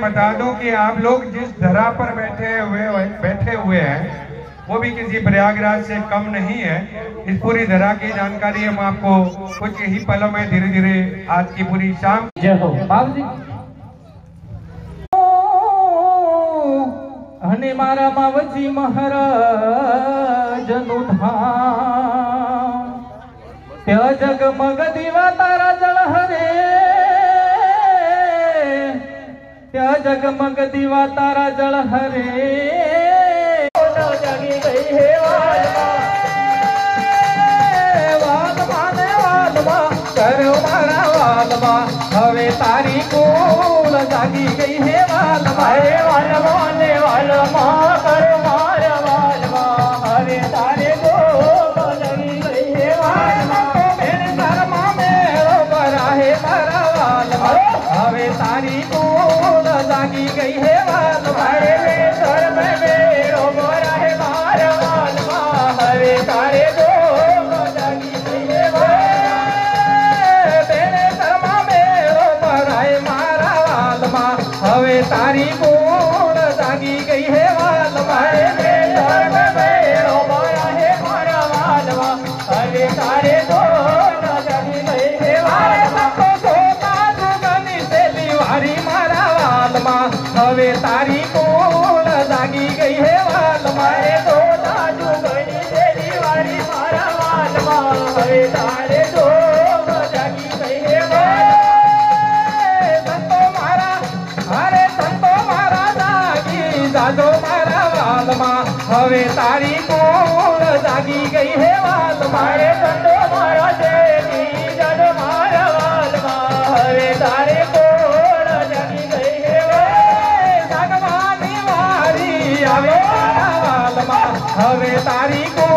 बता दूं कि आप लोग जिस धरा पर बैठे हुए हैं वो भी किसी प्रयागराज से कम नहीं है। इस पूरी धरा की जानकारी हम आपको कुछ ही पलों में धीरे धीरे आज की पूरी शाम। जय हो बाबू जी। हने मारा मावजी महाराज नु धाम त्या जगमग दीवा तारा जल हरे त्या जगमग दीवा तारा जल हरे जगी गई है वालमा करो मारा वालमा हवे तारी कोल जागी गई है वालमा वालमा वालमा करो मारा वालमा हवे तारे कोल जागी गई है वालमा मेरे शर्मा मेरो बरा है तारा वालमा हवे तारी कोल जागी गई है वालमा मेरे शर्म मेरो बरा है मारा वालमा हवे तारे कोल जागी गई है हवे तारी कोल जागी गई है वालमा है मारा वालमा हवे तारे कोल जागी गई है वालमा जुगनी से लिवारी मारा वालमा हवे तारी कोल जागी गई है वालमा जुगनी से लिवारी मारा वालमा हवे तारे कोल जागी गई है जादो मारा वालमा हवे तारी कोल जागी गई है वालमा संतो मारा देवी जादो मारा वालमा हवे तारे कोल जागी गई है भगवानी वारी हवे तारा वालमा हवे तारी कोल